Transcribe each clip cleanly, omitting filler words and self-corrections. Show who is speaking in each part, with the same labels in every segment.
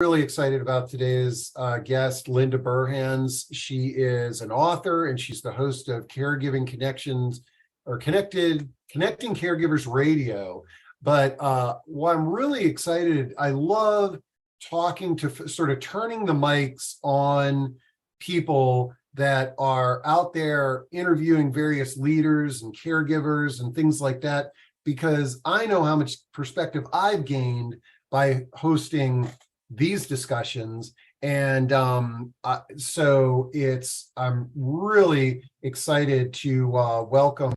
Speaker 1: Really excited about today's guest, Linda Burhans. She is an author and she's the host of Caregiving Connections or Connecting Caregivers Radio. But what I'm really excited, I love talking to sort of turning the mics on people that are out there interviewing various leaders and caregivers and things like that, because I know how much perspective I've gained by hosting these discussions. And so I'm really excited to welcome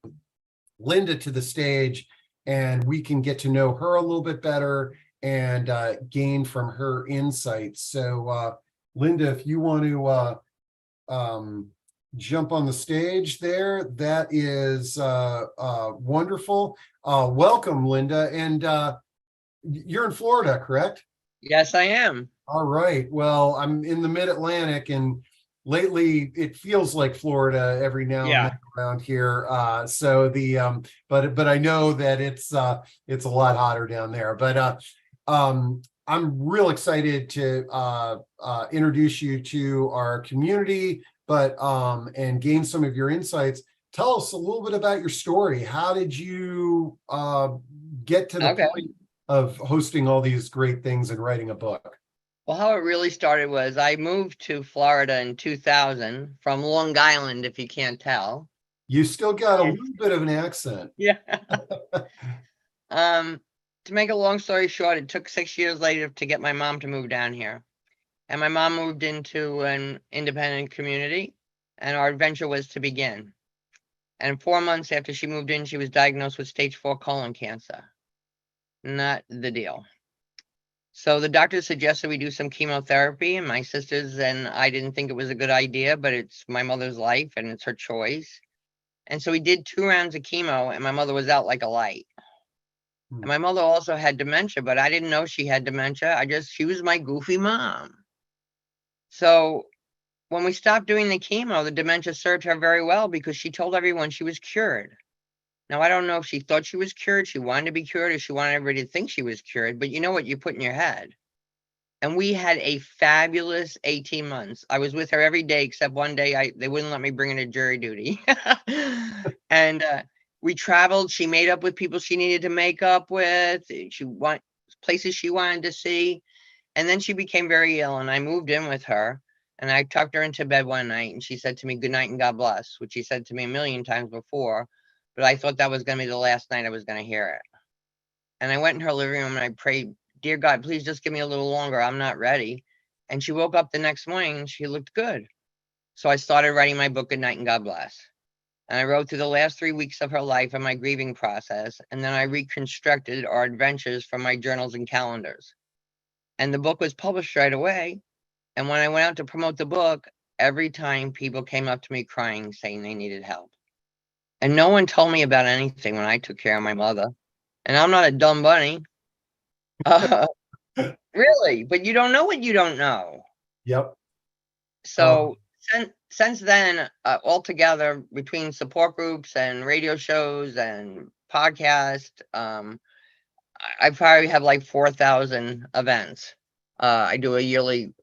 Speaker 1: Linda to the stage, and we can get to know her a little bit better and gain from her insights. So Linda, if you want to jump on the stage there, that is wonderful. Welcome, Linda. And you're in Florida, correct?
Speaker 2: Yes, I am.
Speaker 1: All right. Well, I'm in the mid-Atlantic, and lately it feels like Florida every now and then around here. But I know that it's a lot hotter down there. But I'm real excited to introduce you to our community, but and gain some of your insights. Tell us a little bit about your story. How did you get to the point of hosting all these great things and writing a book?
Speaker 2: Well, how it really started was I moved to Florida in 2000 from Long Island, if you can't tell.
Speaker 1: You still got a little bit of an accent.
Speaker 2: Yeah. To make a long story short, it took 6 years later to get my mom to move down here. And my mom moved into an independent community, and our adventure was to begin. And 4 months after she moved in, she was diagnosed with stage 4 colon cancer. Not the deal. So the doctor suggested we do some chemotherapy, and my sisters and I didn't think it was a good idea, but it's my mother's life and it's her choice. And so we did 2 rounds of chemo, and my mother was out like a light. And my mother also had dementia, but I didn't know she had dementia. She was my goofy mom. So when we stopped doing the chemo, the dementia served her very well because she told everyone she was cured. Now, I don't know if she thought she was cured, she wanted to be cured, or she wanted everybody to think she was cured, but you know what you put in your head. And we had a fabulous 18 months. I was with her every day, except one day they wouldn't let me bring in a jury duty. And we traveled. She made up with people she needed to make up with. She went places she wanted to see. And then she became very ill, and I moved in with her. And I tucked her into bed one night, and she said to me, "Good night and God bless," which she said to me a million times before. But I thought that was going to be the last night I was going to hear it. And I went in her living room and I prayed, "Dear God, please just give me a little longer. I'm not ready." And she woke up the next morning and she looked good. So I started writing my book, Good Night and God Bless. And I wrote through the last 3 weeks of her life and my grieving process. And then I reconstructed our adventures from my journals and calendars. And the book was published right away. And when I went out to promote the book, every time people came up to me crying, saying they needed help. And no one told me about anything when I took care of my mother. And I'm not a dumb bunny. Really, but you don't know what you don't know.
Speaker 1: Yep.
Speaker 2: So since then, altogether, between support groups and radio shows and podcasts, I probably have like 4,000 events. I do a yearly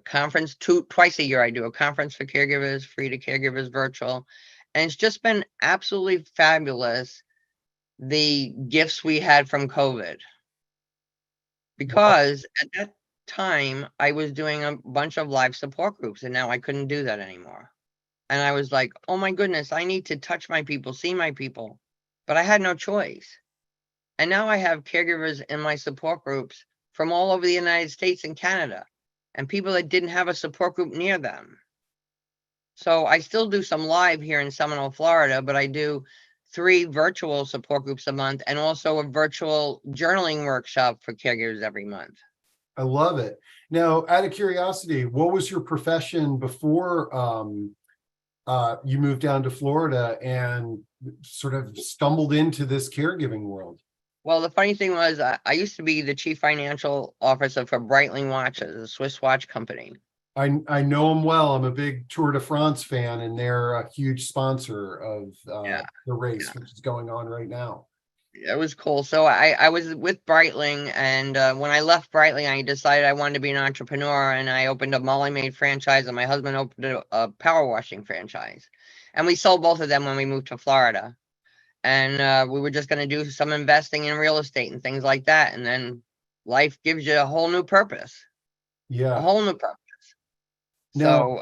Speaker 2: conference twice a year. I do a conference for caregivers, free to caregivers virtual. And it's just been absolutely fabulous, the gifts we had from COVID. Because at that time, I was doing a bunch of live support groups, and now I couldn't do that anymore. And I was like, oh my goodness, I need to touch my people, see my people. But I had no choice. And now I have caregivers in my support groups from all over the United States and Canada, and people that didn't have a support group near them. So I still do some live here in Seminole, Florida, but I do 3 virtual support groups a month and also a virtual journaling workshop for caregivers every month.
Speaker 1: I love it. Now, out of curiosity, what was your profession before you moved down to Florida and sort of stumbled into this caregiving world?
Speaker 2: Well, the funny thing was I used to be the chief financial officer for Breitling Watches, a Swiss watch company.
Speaker 1: I know them well. I'm a big Tour de France fan, and they're a huge sponsor of the race, which is going on right now.
Speaker 2: It was cool. So I was with Breitling, and when I left Breitling, I decided I wanted to be an entrepreneur, and I opened a Molly Maid franchise, and my husband opened a power washing franchise, and we sold both of them when we moved to Florida. And we were just going to do some investing in real estate and things like that, and then life gives you a whole new purpose, a
Speaker 1: Yeah.
Speaker 2: whole new purpose.
Speaker 1: Now,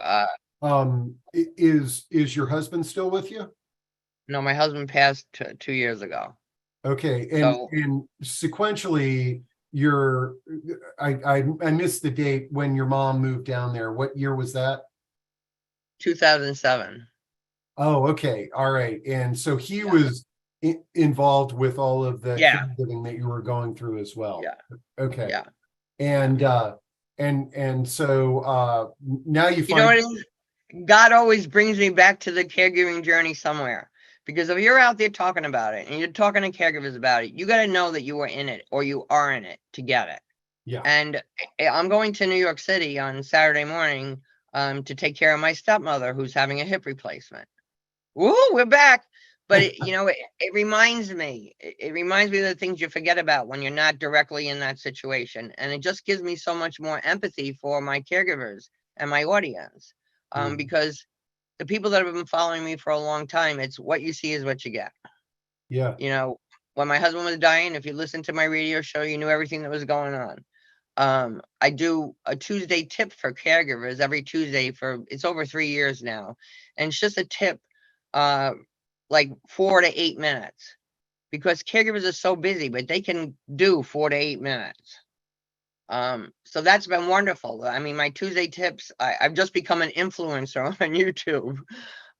Speaker 2: So
Speaker 1: is your husband still with you?
Speaker 2: no, my husband passed 2 years ago.
Speaker 1: Okay,
Speaker 2: So
Speaker 1: and sequentially, your I missed the date when your mom moved down there. What year was that?
Speaker 2: 2007.
Speaker 1: Oh, okay, all right. And so he
Speaker 2: Yeah.
Speaker 1: was involved with all of the
Speaker 2: Yeah.
Speaker 1: caregiving that you were going through as well.
Speaker 2: Yeah.
Speaker 1: Okay,
Speaker 2: Yeah.
Speaker 1: and so now you
Speaker 2: You know
Speaker 1: find,
Speaker 2: what it is? God always brings me back to the caregiving journey somewhere. Because if you're out there talking about it and you're talking to caregivers about it, you got to know that you were in it or you are in it to get it.
Speaker 1: yeah,
Speaker 2: And I'm going to New York City on Saturday morning to take care of my stepmother who's having a hip replacement. Woo, we're back. But it reminds me. It reminds me of the things you forget about when you're not directly in that situation, and it just gives me so much more empathy for my caregivers and my audience,
Speaker 1: Mhm.
Speaker 2: because the people that have been following me for a long time, it's what you see is what you get.
Speaker 1: Yeah,
Speaker 2: You know, when my husband was dying, if you listened to my radio show, you knew everything that was going on. I do a Tuesday tip for caregivers every Tuesday for it's over 3 years now. And it's just a tip, uh, like 4 to 8 minutes, because caregivers are so busy, but they can do 4 to 8 minutes. So that's been wonderful. I mean, my Tuesday tips, I've just become an influencer on YouTube,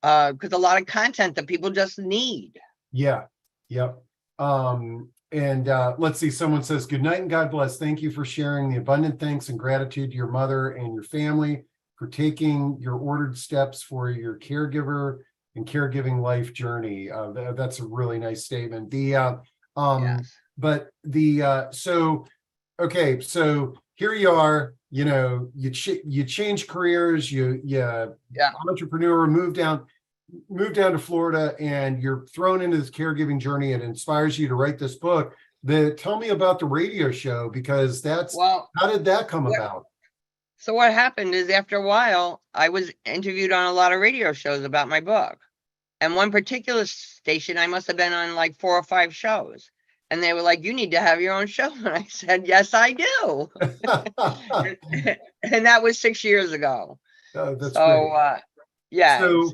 Speaker 2: because a lot of content that people just need.
Speaker 1: yeah, yep. And let's see, someone says, good night and God bless. Thank you for sharing the abundant thanks and gratitude to your mother and your family for taking your ordered steps for your caregiver and caregiving life journey. That's a really nice statement.
Speaker 2: Yes.
Speaker 1: But so okay, so here you are, you change careers, you
Speaker 2: Yeah.
Speaker 1: entrepreneur, move down to Florida, and you're thrown into this caregiving journey. It inspires you to write this book. Tell me about the radio show, because
Speaker 2: Well,
Speaker 1: how did that come
Speaker 2: what
Speaker 1: about?
Speaker 2: so what happened is after a while, I was interviewed on a lot of radio shows about my book. And one particular station, I must have been on like 4 or 5 shows. And they were like, you need to have your own show. And I said, yes, I do. And that was 6 years ago.
Speaker 1: Oh, that's
Speaker 2: So,
Speaker 1: great.
Speaker 2: yeah,
Speaker 1: So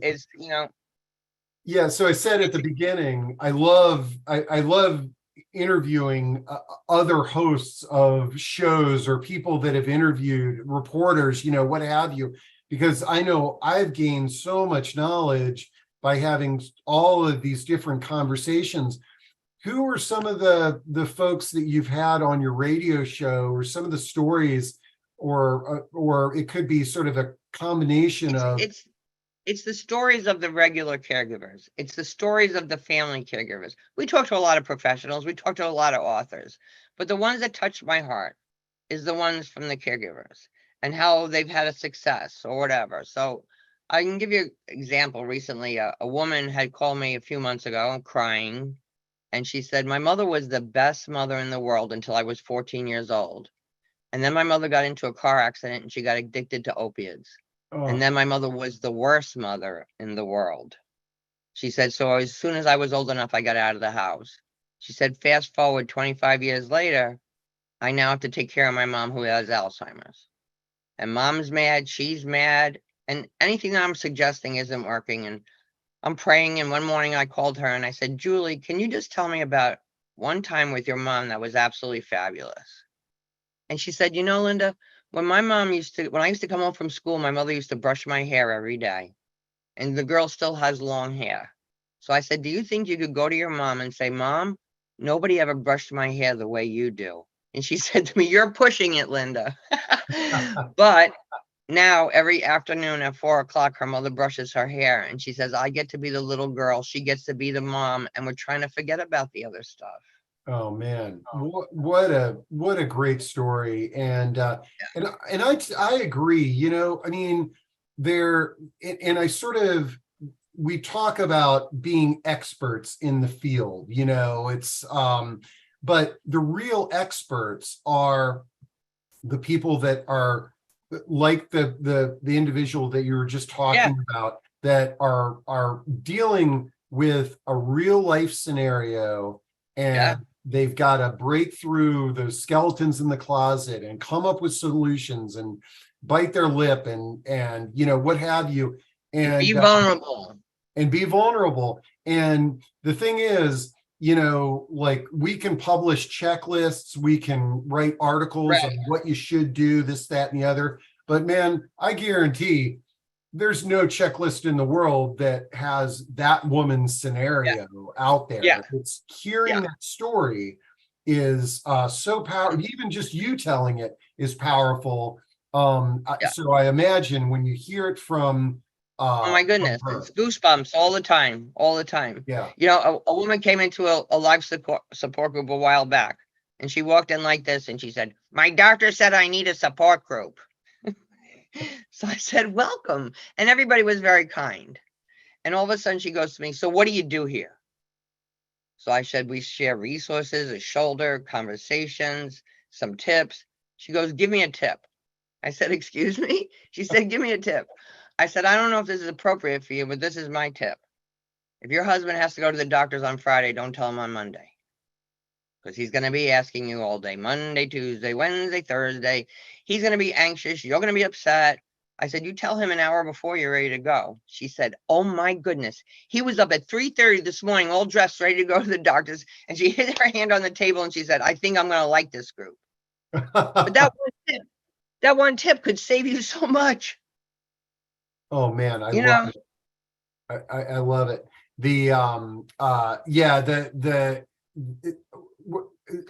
Speaker 1: yeah, so I said at
Speaker 2: it's,
Speaker 1: the beginning, I love interviewing other hosts of shows or people that have interviewed reporters, what have you, because I know I've gained so much knowledge by having all of these different conversations. Who are some of the folks that you've had on your radio show, or some of the stories, or it could be sort of a combination
Speaker 2: it's,
Speaker 1: of,
Speaker 2: it's, it's the stories of the regular caregivers. It's the stories of the family caregivers. We talk to a lot of professionals. We talk to a lot of authors, but the ones that touch my heart is the ones from the caregivers and how they've had a success or whatever. So I can give you an example. Recently, a woman had called me a few months ago crying, and she said, my mother was the best mother in the world until I was 14 years old. And then my mother got into a car accident and she got addicted to opiates. And
Speaker 1: oh,
Speaker 2: then my mother was the worst mother in the world. She said, so as soon as I was old enough, I got out of the house. She said, fast forward 25 years later, I now have to take care of my mom who has Alzheimer's. And mom's mad, she's mad, and anything that I'm suggesting isn't working. And I'm praying. And one morning I called her and I said, Julie, can you just tell me about one time with your mom that was absolutely fabulous? And she said, Linda, when I used to come home from school, my mother used to brush my hair every day. And the girl still has long hair. So I said, do you think you could go to your mom and say, Mom, nobody ever brushed my hair the way you do? And she said to me, you're pushing it, Linda. But now every afternoon at 4 o'clock, her mother brushes her hair and she says, I get to be the little girl. She gets to be the mom. And we're trying to forget about the other stuff.
Speaker 1: oh man, what a great story. And I agree, I mean, there, and I sort of, we talk about being experts in the field, it's but the real experts are the people that are like the individual that you were just talking about, that are dealing with a real life scenario, and they've got to break through those skeletons in the closet and come up with solutions and bite their lip and what have you, and
Speaker 2: be vulnerable.
Speaker 1: And the thing is, like, we can publish checklists, we can write articles on what you should do, this, that, and the other. But man, I guarantee there's no checklist in the world that has that woman's scenario out there. It's hearing that story is so powerful. Even just you telling it is powerful. So I imagine when you hear it from
Speaker 2: oh my goodness, it's goosebumps all the time.
Speaker 1: Yeah.
Speaker 2: A woman came into a life support group a while back, and she walked in like this, and she said, "My doctor said I need a support group." So I said, "Welcome." And everybody was very kind. And all of a sudden she goes to me, "So what do you do here?" So I said, "We share resources, a shoulder, conversations, some tips." She goes, "Give me a tip." I said, "Excuse me?" She said, "Give me a tip." I said, "I don't know if this is appropriate for you, but this is my tip. If your husband has to go to the doctor's on Friday, don't tell him on Monday. Because he's going to be asking you all day, Monday, Tuesday, Wednesday, Thursday. He's going to be anxious. You're going to be upset." I said, "You tell him an hour before you're ready to go." She said, "Oh my goodness. He was up at 3:30 this morning, all dressed, ready to go to the doctor's." And she hit her hand on the table and she said, "I think I'm going to like this group." But that one tip could save you so much.
Speaker 1: Oh man, I love it. I love it.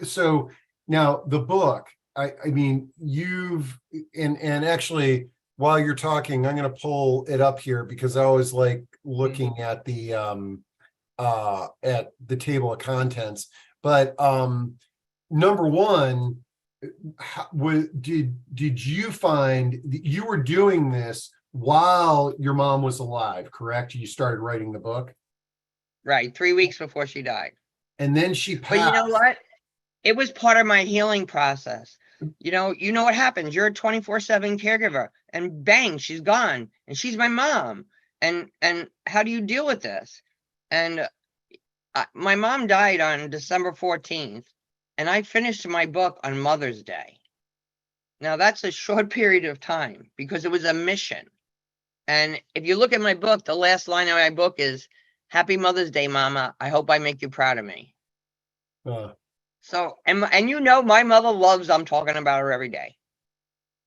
Speaker 1: So now the book, I mean, you've, and actually while you're talking, I'm going to pull it up here because I always like looking at the table of contents. But number one, did you find you were doing this while your mom was alive, correct? You started writing the book?
Speaker 2: Right, 3 weeks before she died.
Speaker 1: And then she passed.
Speaker 2: But you know what? It was part of my healing process. You know what happens. You're a 24/7 caregiver, and bang, she's gone, and she's my mom. And how do you deal with this? And my mom died on December 14th, and I finished my book on Mother's Day. Now that's a short period of time because it was a mission. And if you look at my book, the last line of my book is, "Happy Mother's Day, Mama. I hope I make you proud of me." So, and my mother loves, I'm talking about her every day.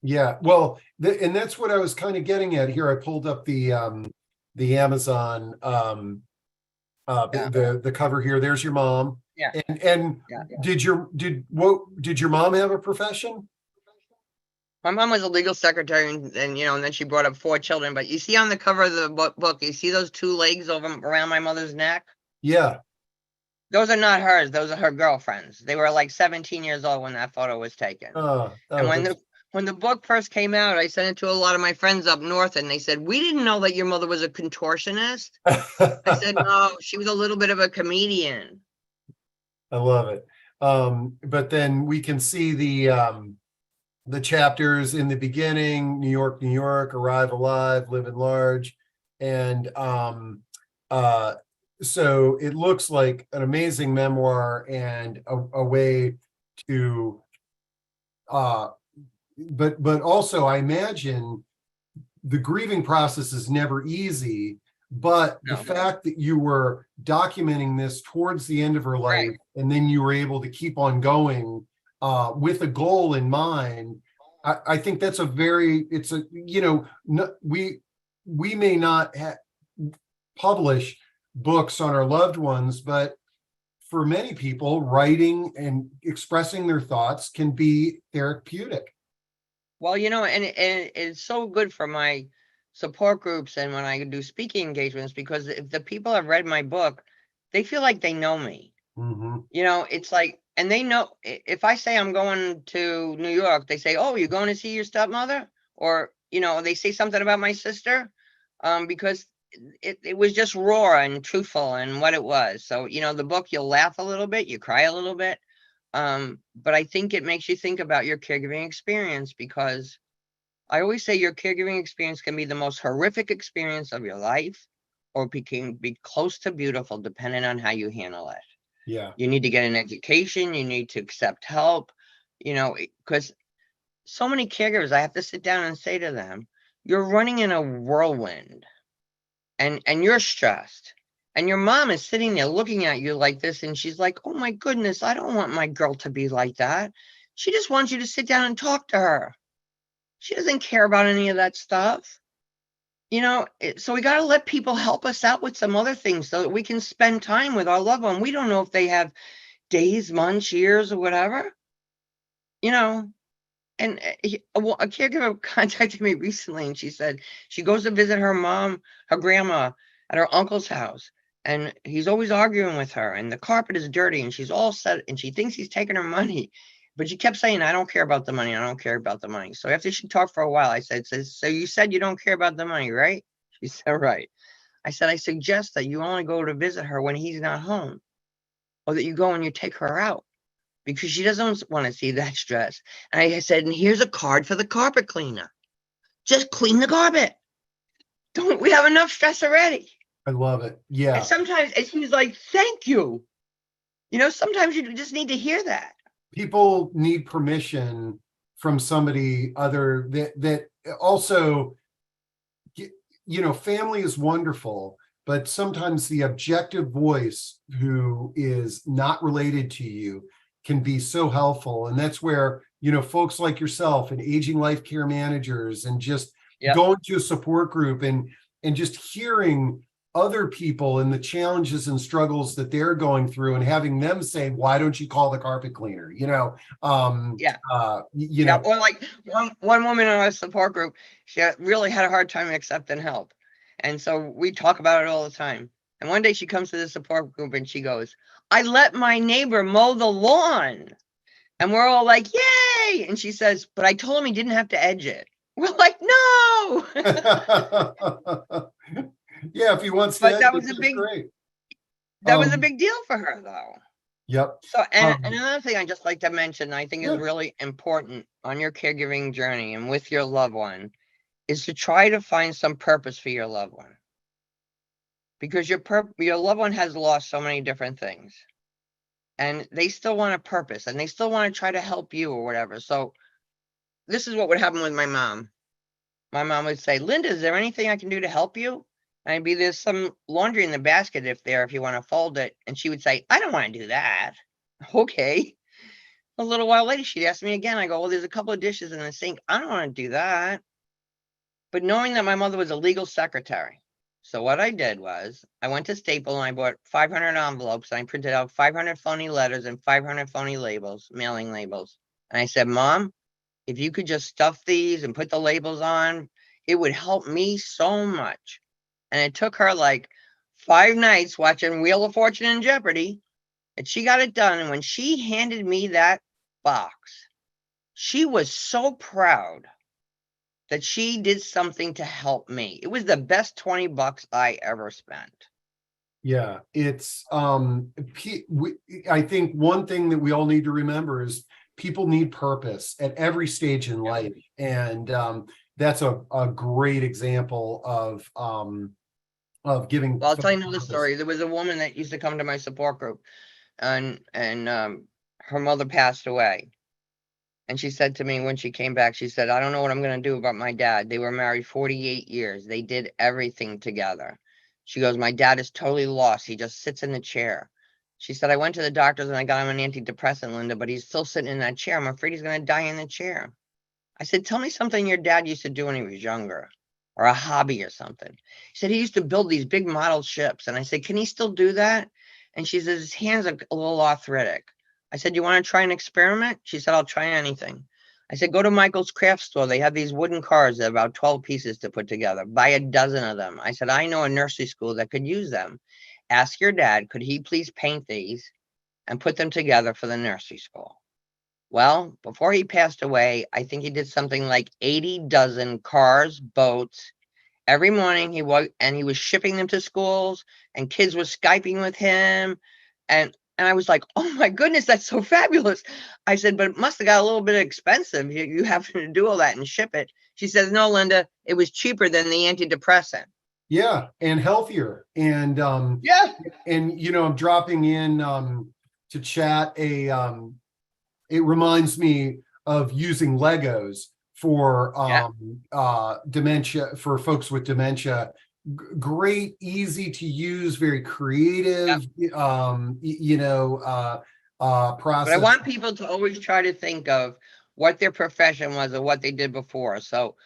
Speaker 1: Yeah, well, and that's what I was kind of getting at here. I pulled up the Amazon the cover here. There's your mom.
Speaker 2: Yeah.
Speaker 1: And did your mom have a profession?
Speaker 2: My mom was a legal secretary, and then she brought up 4 children. But you see on the cover of the book, you see those 2 legs around my mother's neck?
Speaker 1: Yeah.
Speaker 2: Those are not hers. Those are her girlfriends. They were like 17 years old when that photo was taken. And when the book first came out, I sent it to a lot of my friends up north, and they said, "We didn't know that your mother was a contortionist." I said, "No, she was a little bit of a comedian."
Speaker 1: I love it. But then we can see the chapters in the beginning: New York, New York, arrive alive, live in large. And so it looks like an amazing memoir and a way to but also I imagine the grieving process is never easy, but the fact that you were documenting this towards the end of her life, and then you were able to keep on going with a goal in mind, I think that's we may not publish books on our loved ones, but for many people, writing and expressing their thoughts can be therapeutic.
Speaker 2: Well, and it's so good for my support groups and when I do speaking engagements, because if the people have read my book, they feel like they know me.
Speaker 1: Mm-hmm.
Speaker 2: It's like, and they know if I say I'm going to New York, they say, "Oh, you're going to see your stepmother?" Or, they say something about my sister, because it was just raw and truthful and what it was. So, the book, you'll laugh a little bit, you cry a little bit. But I think it makes you think about your caregiving experience, because I always say your caregiving experience can be the most horrific experience of your life, or it can be close to beautiful, depending on how you handle it.
Speaker 1: Yeah.
Speaker 2: You need to get an education, you need to accept help, because so many caregivers, I have to sit down and say to them, you're running in a whirlwind, and you're stressed. And your mom is sitting there looking at you like this, and she's like, oh my goodness, I don't want my girl to be like that. She just wants you to sit down and talk to her. She doesn't care about any of that stuff. So we got to let people help us out with some other things so that we can spend time with our loved one. We don't know if they have days, months, years, or whatever. And a caregiver contacted me recently, and she said she goes to visit her grandma at her uncle's house, and he's always arguing with her, and the carpet is dirty, and she's all set, and she thinks he's taking her money, but she kept saying, I don't care about the money. I don't care about the money. So after she talked for a while, I said, so you said you don't care about the money, right? She said, right. I said, I suggest that you only go to visit her when he's not home, or that you go and you take her out, because she doesn't want to see that stress. And I said, and here's a card for the carpet cleaner. Just clean the carpet. Don't we have enough stress already?
Speaker 1: I love it. Yeah.
Speaker 2: And sometimes it seems like, thank you. Sometimes you just need to hear that.
Speaker 1: People need permission from somebody other that also, family is wonderful, but sometimes the objective voice who is not related to you can be so helpful. And that's where, folks like yourself and aging life care managers, and just going to a support group and just hearing other people and the challenges and struggles that they're going through, and having them say, why don't you call the carpet cleaner?
Speaker 2: Or like one woman in our support group, she really had a hard time accepting help. And so we talk about it all the time. And one day she comes to the support group and she goes, I let my neighbor mow the lawn. And we're all like, yay. And she says, but I told him he didn't have to edge it. We're like, no.
Speaker 1: Yeah, if he wants to,
Speaker 2: but that was
Speaker 1: great.
Speaker 2: That was a big deal for her, though.
Speaker 1: Yep.
Speaker 2: So, and another thing I just like to mention, I think is really important on your caregiving journey and with your loved one, is to try to find some purpose for your loved one. Because your loved one has lost so many different things, and they still want a purpose, and they still want to try to help you or whatever. So this is what would happen with my mom. My mom would say, Linda, is there anything I can do to help you? And I'd be, there's some laundry in the basket if you want to fold it. And she would say, I don't want to do that. Okay. A little while later, she'd ask me again. I go, well, there's a couple of dishes in the sink. I don't want to do that. But knowing that my mother was a legal secretary, so what I did was I went to Staples and I bought 500 envelopes, and I printed out 500 phony letters and 500 phony labels, mailing labels. And I said, Mom, if you could just stuff these and put the labels on, it would help me so much. And it took her like 5 nights watching Wheel of Fortune and Jeopardy, and she got it done. And when she handed me that box, she was so proud that she did something to help me. It was the best $20 I ever spent.
Speaker 1: Yeah, it's I think one thing that we all need to remember is people need purpose at every stage in life, and that's a great example of giving.
Speaker 2: Well, I'll tell you another story. There was a woman that used to come to my support group, and her mother passed away. And she said to me when she came back, she said, I don't know what I'm going to do about my dad. They were married 48 years. They did everything together. She goes, my dad is totally lost. He just sits in the chair. She said, I went to the doctors and I got him an antidepressant, Linda, but he's still sitting in that chair. I'm afraid he's going to die in the chair. I said, tell me something your dad used to do when he was younger, or a hobby or something. He said he used to build these big model ships. And I said, can he still do that? And she says, his hands are a little arthritic. I said, you want to try an experiment? She said, I'll try anything. I said, go to Michael's craft store. They have these wooden cars that are about 12 pieces to put together. Buy a dozen of them. I said, I know a nursery school that could use them. Ask your dad, could he please paint these and put them together for the nursery school? Well, before he passed away, I think he did something like 80 dozen cars, boats, every morning. He was shipping them to schools, and kids were Skyping with him. And I was like, oh my goodness, that's so fabulous. I said, but it must have got a little bit expensive. You having to do all that and ship it. She says, no, Linda, it was cheaper than the antidepressant.
Speaker 1: Yeah, and healthier. And
Speaker 2: Yeah.
Speaker 1: and I'm dropping in to chat it reminds me of using Legos for dementia, for folks with dementia. Great, easy to use, very creative process.
Speaker 2: But I want people to always try to think of what their profession was or what they did before. So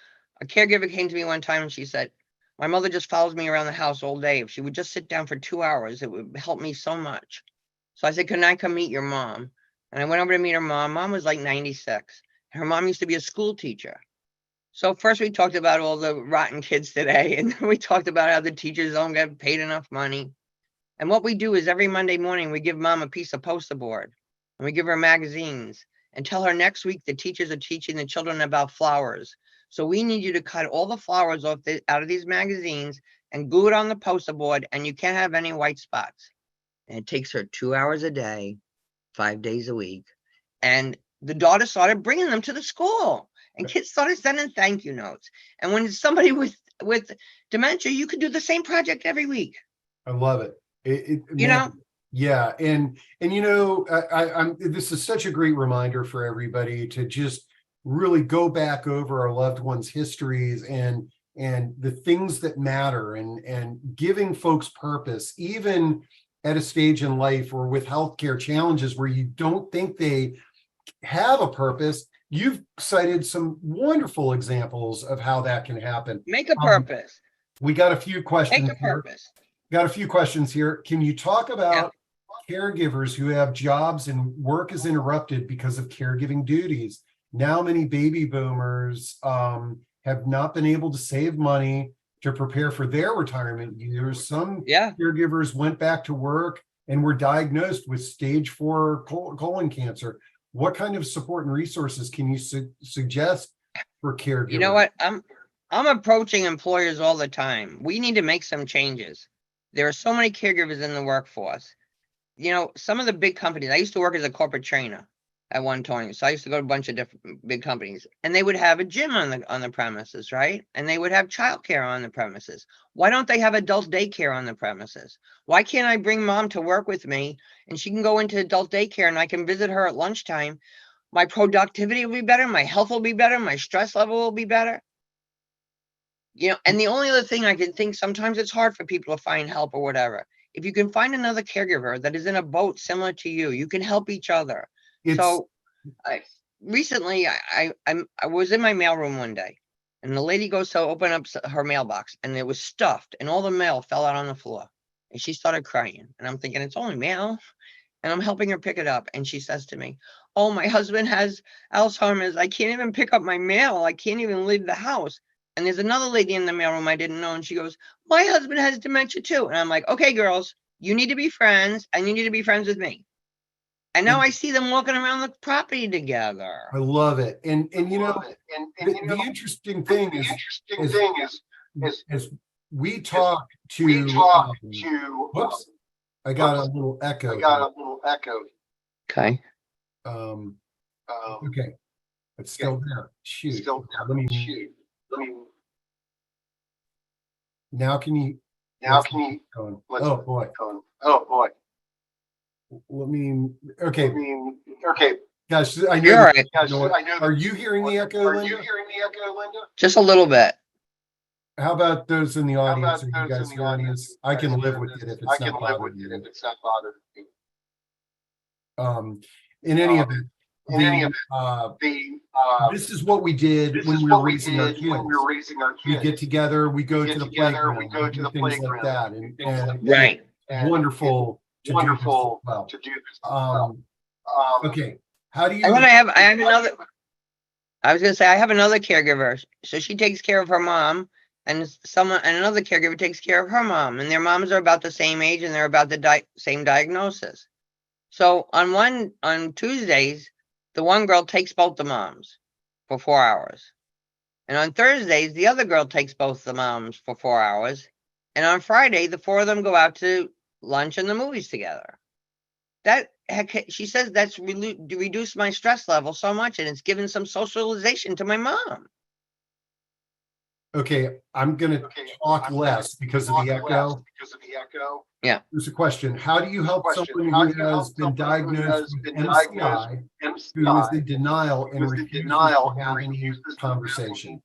Speaker 2: a caregiver came to me one time and she said, my mother just follows me around the house all day. If she would just sit down for 2 hours, it would help me so much. So I said, can I come meet your mom? And I went over to meet her mom. Mom was like 96. Her mom used to be a school teacher. So first we talked about all the rotten kids today, and then we talked about how the teachers don't get paid enough money. And what we do is every Monday morning, we give mom a piece of poster board, and we give her magazines and tell her next week the teachers are teaching the children about flowers. So we need you to cut all the flowers out of these magazines and glue it on the poster board, and you can't have any white spots. And it takes her 2 hours a day, 5 days a week. And the daughter started bringing them to the school, and kids started sending thank you notes. And when it's somebody with dementia, you could do the same project every week.
Speaker 1: I love it. Yeah. And this is such a great reminder for everybody to just really go back over our loved ones' histories and the things that matter, and giving folks purpose, even at a stage in life or with healthcare challenges where you don't think they have a purpose. You've cited some wonderful examples of how that can happen.
Speaker 2: Make a purpose.
Speaker 1: We got a few questions.
Speaker 2: Make a purpose.
Speaker 1: Got a few questions here. Can you talk about caregivers who have jobs and work is interrupted because of caregiving duties? Now many baby boomers have not been able to save money to prepare for their retirement years. Some caregivers went back to work and were diagnosed with stage 4 colon cancer. What kind of support and resources can you suggest for caregivers?
Speaker 2: You know what? I'm approaching employers all the time. We need to make some changes. There are so many caregivers in the workforce. Some of the big companies, I used to work as a corporate trainer at one time. So I used to go to a bunch of different big companies, and they would have a gym on the premises, right? And they would have childcare on the premises. Why don't they have adult daycare on the premises? Why can't I bring mom to work with me and she can go into adult daycare and I can visit her at lunchtime? My productivity will be better. My health will be better. My stress level will be better. And the only other thing I can think, sometimes it's hard for people to find help or whatever. If you can find another caregiver that is in a boat similar to you, you can help each other. Recently, I was in my mailroom one day, and the lady goes to open up her mailbox, and it was stuffed, and all the mail fell out on the floor, and she started crying. And I'm thinking, it's only mail, and I'm helping her pick it up. And she says to me, "Oh, my husband has Alzheimer's. I can't even pick up my mail. I can't even leave the house." And there's another lady in the mailroom I didn't know, and she goes, "My husband has dementia too." And I'm like, "Okay, girls, you need to be friends, and you need to be friends with me." And now I see them walking around the property together.
Speaker 1: I love it. And the interesting thing is we talk to whoops, I got a little echo.
Speaker 2: Okay.
Speaker 1: Okay. It's still there. Shoot. Now can you oh boy. Okay. Guys, I know.
Speaker 2: You're right.
Speaker 1: Are you hearing the echo, Linda?
Speaker 2: Just a little bit.
Speaker 1: How about those in the audience? Are you guys hearing this? I can live with it if it's not bothering you. In any event, this is what we did when we were raising our kids. We get together, we go to the playground, we do things like that, and
Speaker 2: right.
Speaker 1: Wonderful to do this well. Okay, how do you?
Speaker 2: And then I have another. I was going to say I have another caregiver, so she takes care of her mom, and another caregiver takes care of her mom, and their moms are about the same age, and they're about the same diagnosis. So on Tuesdays, the one girl takes both the moms for 4 hours, And on Thursdays, the other girl takes both the moms for 4 hours. And on Friday, the four of them go out to lunch and the movies together. She says that's reduced my stress level so much, and it's given some socialization to my mom.
Speaker 1: Okay, I'm gonna talk less because of the echo.
Speaker 2: Yeah.
Speaker 1: There's a question. How do you help someone who has been diagnosed with MCI, who is in denial and refuses to have any conversation?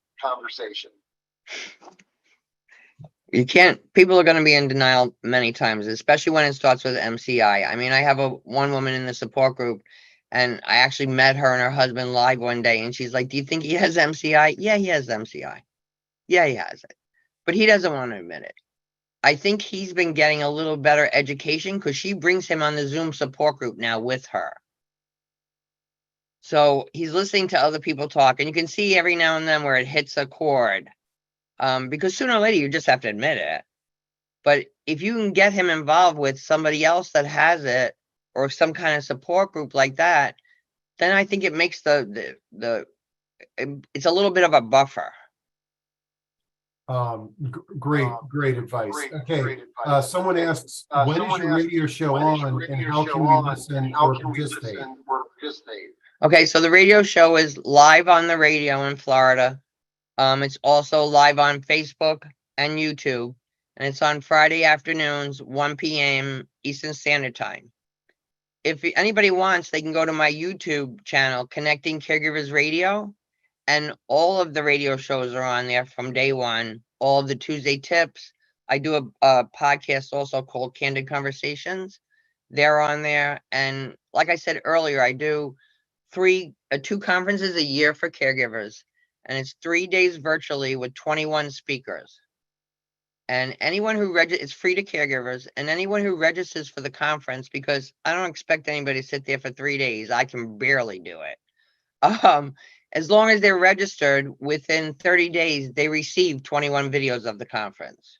Speaker 2: You can't, people are going to be in denial many times, especially when it starts with MCI. I mean, I have one woman in the support group, and I actually met her and her husband live one day, and she's like, do you think he has MCI? Yeah, he has MCI. Yeah, he has it. But he doesn't want to admit it. I think he's been getting a little better education because she brings him on the Zoom support group now with her. So he's listening to other people talk, and you can see every now and then where it hits a chord. Because sooner or later, you just have to admit it. But if you can get him involved with somebody else that has it, or some kind of support group like that, then I think it makes it's a little bit of a buffer.
Speaker 1: Great advice. Okay, someone asks, when is your radio show on, and how can we listen or participate?
Speaker 2: Okay, so the radio show is live on the radio in Florida. It's also live on Facebook and YouTube, and it's on Friday afternoons, 1 p.m. Eastern Standard Time. If anybody wants, they can go to my YouTube channel, Connecting Caregivers Radio, and all of the radio shows are on there from day one. All of the Tuesday tips. I do a podcast also called Candid Conversations. They're on there. And like I said earlier, I do 2 conferences a year for caregivers. And it's 3 days virtually with 21 speakers. And anyone who it's free to caregivers, and anyone who registers for the conference, because I don't expect anybody to sit there for 3 days. I can barely do it. As long as they're registered within 30 days, they receive 21 videos of the conference.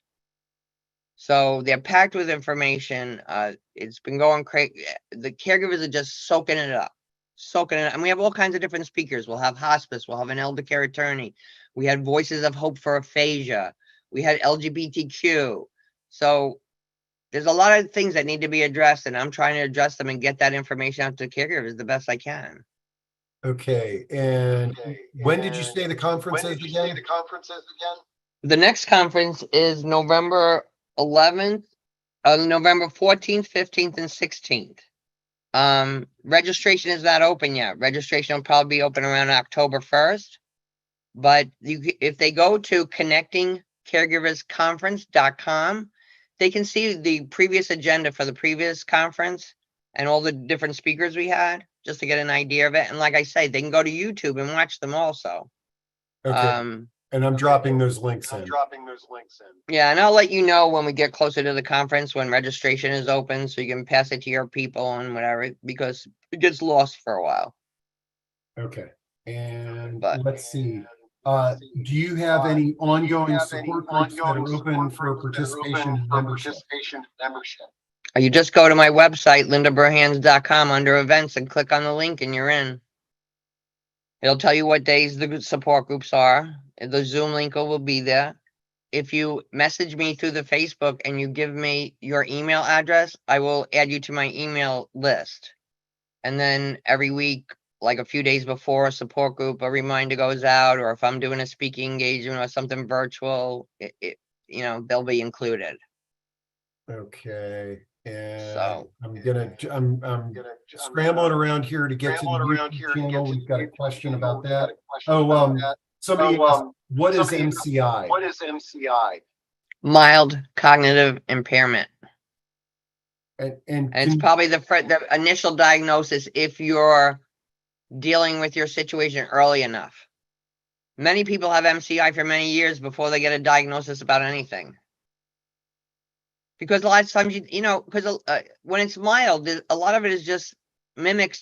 Speaker 2: So they're packed with information. It's been going crazy. The caregivers are just soaking it up. And we have all kinds of different speakers. We'll have hospice. We'll have an elder care attorney. We had Voices of Hope for Aphasia. We had LGBTQ. So there's a lot of things that need to be addressed, and I'm trying to address them and get that information out to caregivers the best I can.
Speaker 1: Okay, and when did you say the conference is again?
Speaker 2: The next conference is November 11th, November 14th, 15th, and 16th. Registration is not open yet. Registration will probably be open around October 1st. But if they go to connectingcaregiversconference.com, they can see the previous agenda for the previous conference and all the different speakers we had, just to get an idea of it. And like I say, they can go to YouTube and watch them also.
Speaker 1: Okay. And I'm dropping those links in.
Speaker 2: Yeah, and I'll let you know when we get closer to the conference, when registration is open, so you can pass it to your people and whatever, because it gets lost for a while.
Speaker 1: Okay. And let's see. Do you have any ongoing support groups that are open for participation and membership?
Speaker 2: You just go to my website, lindaburhans.com, under events, and click on the link and you're in. It'll tell you what days the support groups are. The Zoom link will be there. If you message me through the Facebook and you give me your email address, I will add you to my email list. And then every week, like a few days before a support group, a reminder goes out, or if I'm doing a speaking engagement or something virtual, they'll be included.
Speaker 1: Okay. And
Speaker 2: so
Speaker 1: I'm scrambling around here to get to the YouTube channel. We've got a question about that. Somebody asked, what is MCI?
Speaker 2: Mild cognitive impairment.
Speaker 1: And
Speaker 2: it's probably the initial diagnosis if you're dealing with your situation early enough. Many people have MCI for many years before they get a diagnosis about anything. Because a lot of times, when it's mild, a lot of it mimics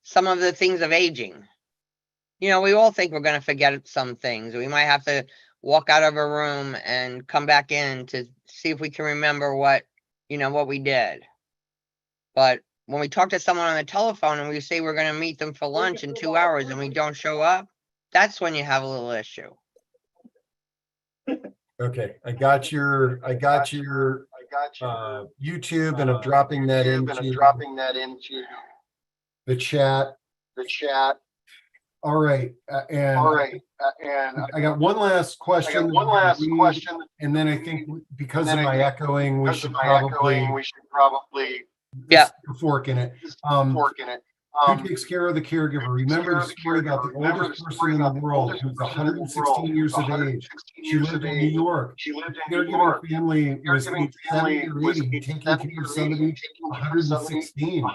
Speaker 2: some of the things of aging. We all think we're going to forget some things. We might have to walk out of a room and come back in to see if we can remember what we did. But when we talk to someone on the telephone and we say we're going to meet them for lunch in 2 hours and we don't show up, that's when you have a little issue.
Speaker 1: Okay, I got your YouTube, and I'm dropping that into the chat. All right, and I got one last question. And then I think because of my echoing, we should probably
Speaker 2: Yeah.
Speaker 1: fork in it. Who takes care of the caregiver? Remember the story about the oldest person in the world who's 116 years of age. She lived in New York. Caregiving family was age 70 or 80, taking care of somebody 116.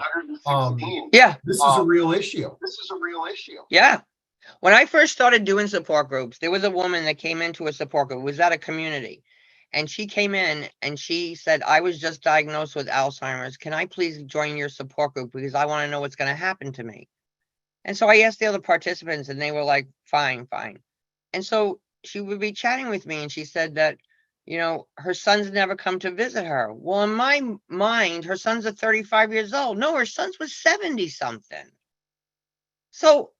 Speaker 2: Yeah.
Speaker 1: This is a real issue.
Speaker 2: Yeah. When I first started doing support groups, there was a woman that came into a support group. It was at a community. And she came in and she said, I was just diagnosed with Alzheimer's. Can I please join your support group? Because I want to know what's going to happen to me. And so I asked the other participants and they were like, fine. And so she would be chatting with me and she said that, you know, her son's never come to visit her. Well, in my mind, her son's at 35 years old. No, her son's was 70 something. So,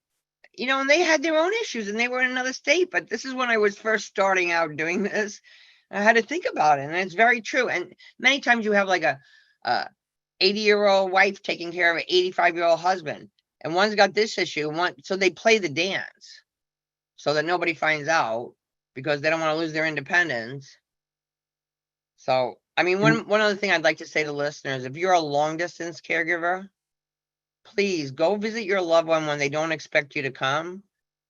Speaker 2: you know, and they had their own issues and they were in another state. But this is when I was first starting out doing this. I had to think about it, and it's very true. And many times you have like a 80-year-old wife taking care of an 85-year-old husband, and one's got this issue, so they play the dance so that nobody finds out because they don't want to lose their independence. So, I mean, one other thing I'd like to say to listeners, if you're a long-distance caregiver, please go visit your loved one when they don't expect you to come.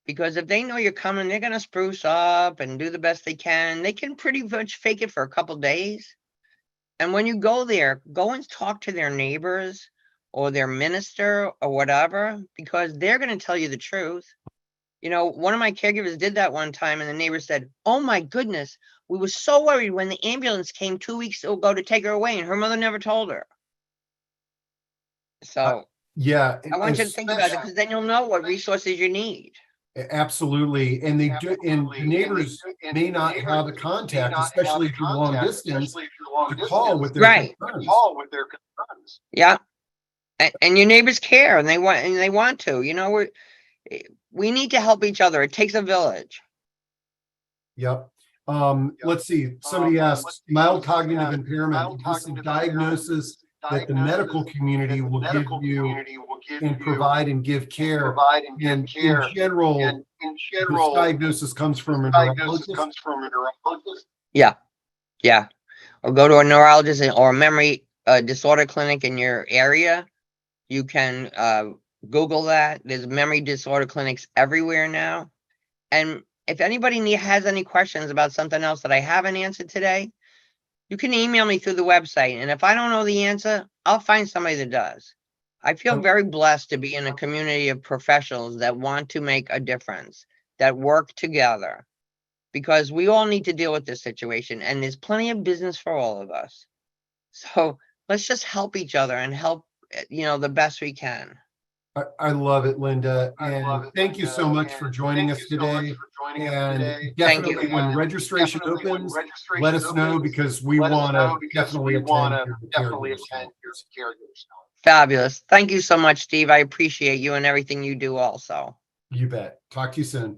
Speaker 2: Because if they know you're coming, they're going to spruce up and do the best they can. They can pretty much fake it for a couple days. And when you go there, go and talk to their neighbors or their minister or whatever, because they're going to tell you the truth. You know, one of my caregivers did that one time and the neighbor said, oh my goodness, we were so worried when the ambulance came 2 weeks ago to take her away and her mother never told her. So
Speaker 1: yeah,
Speaker 2: I want you to think about it because then you'll know what resources you need.
Speaker 1: Absolutely. And they do, and the neighbors may not have a contact, especially if you're long distance, to call with their concerns.
Speaker 2: Yeah. And your neighbors care and they want to, you know, we need to help each other. It takes a village.
Speaker 1: Yep. Let's see. Somebody asks, mild cognitive impairment, is this a diagnosis that the medical community will give you and provide and give care? And in general, this diagnosis comes from a neurologist?
Speaker 2: Yeah. Or go to a neurologist or a memory disorder clinic in your area. You can Google that. There's memory disorder clinics everywhere now. And if anybody has any questions about something else that I haven't answered today, you can email me through the website. And if I don't know the answer, I'll find somebody that does. I feel very blessed to be in a community of professionals that want to make a difference, that work together, because we all need to deal with this situation. And there's plenty of business for all of us. So let's just help each other and help, you know, the best we can.
Speaker 1: I love it, Linda. And thank you so much for joining us today. And definitely when registration opens, let us know because we want to definitely attend your caregivers.
Speaker 2: Fabulous. Thank you so much, Steve. I appreciate you and everything you do also.
Speaker 1: You bet. Talk to you soon.